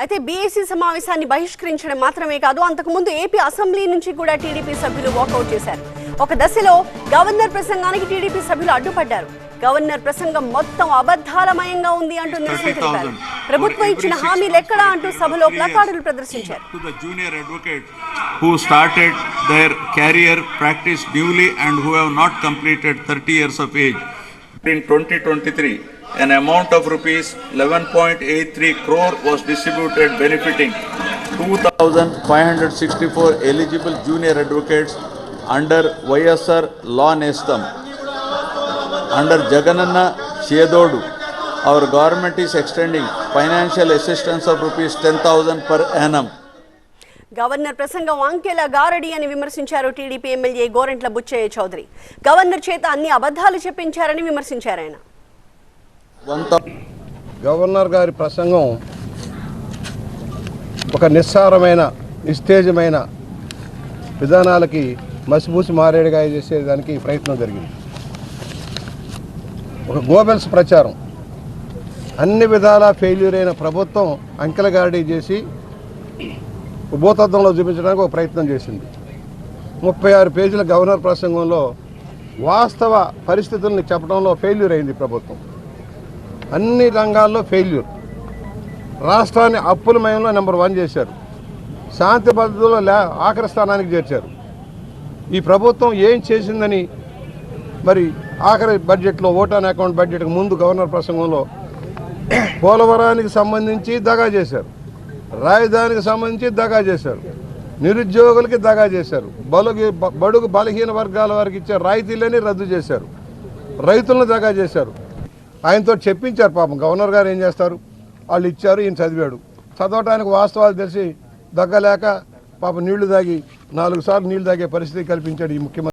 అయితే బీఏసీ సమావేశాన్ని బహిష్కరించడం మాత్రమే కాదు, అంతకుముందు ఏపీ అసెంబ్లీ నుంచి కూడా టీడీపీ సభ్యులు వాకౌట్ చేశారు. ఒక దశలో గవర్నర్ ప్రసంగానికి టీడీపీ సభ్యులు అడ్డుపడ్డారు. గవర్నర్ ప్రసంగం మొత్తం అబద్ధాలమయంగా ఉంది అంటూ నిరసన తెలిపారు. ప్రభుత్వం ఇచ్చిన హామీలు ఎక్కడా అంటూ సభలో ప్లకార్డులు ప్రదర్శించారు. Junior advocates who started their career practice newly and who have not completed 30 years of age. In 2023, an amount of rupees 11.83 crore was distributed benefiting 2,564 eligible junior advocates under YSR Law Nestam. Under Jagananna Chedodu, our government is extending financial assistance of rupees 10,000 per annum. Governor ప్రసంగం అంకెల గారడి అని విమర్శించారు TDP MLA Gorantla Butchaiah Chowdary. Governor చేత అన్ని అబద్ధాలు చెప్పించారని విమర్శించారు ఆయన. గవర్నర్ గారి ప్రసంగం ఒక నిస్సారమైన నిస్తేజమైన విధానాలకి మసిపూసి మారేడుగా చేసేదానికి ప్రయత్నం జరిగింది. ఒక గోబెల్స్ ప్రచారం, అన్ని విధాలా ఫెయిల్యూర్ అయిన ప్రభుత్వం అంకెల గారడీ చేసి భూతత్వంలో చూపించడానికి ఒక ప్రయత్నం చేసింది. 36 పేజీల గవర్నర్ ప్రసంగంలో వాస్తవ పరిస్థితుల్ని చెప్పడంలో ఫెయిల్యూర్ అయింది ప్రభుత్వం. అన్ని రంగాల్లో ఫెయిల్యూర్. రాష్ట్రాన్ని అప్పులమయంలో నెంబర్ 1 చేశారు. శాంతి భద్రతలో ఆఖరి స్థానానికి చేర్చారు. ఈ ప్రభుత్వం ఏం చేసిందని మరి ఆఖరి బడ్జెట్లో ఓటాన్ అకౌంట్ బడ్జెట్కి ముందు గవర్నర్ ప్రసంగంలో పోలవరానికి సంబంధించి దగా చేశారు, రాజధానికి సంబంధించి దగా చేశారు, నిరుద్యోగులకి దగా చేశారు, బడుగు బలహీన వర్గాల వారికి ఇచ్చే రాయితీలని రద్దు చేశారు, రైతులను దగా చేశారు. ఆయనతో చెప్పించారు. పాపం గవర్నర్ గారు ఏం చేస్తారు, వాళ్ళు ఇచ్చారు, ఈయన చదివాడు. చదవటానికి వాస్తవాలు తెలిసి దగ్గలేక పాపం నీళ్లు తాగి 4 సార్లు నీళ్లు తాగే పరిస్థితి కల్పించాడు ఈ ముఖ్యమంత్రి.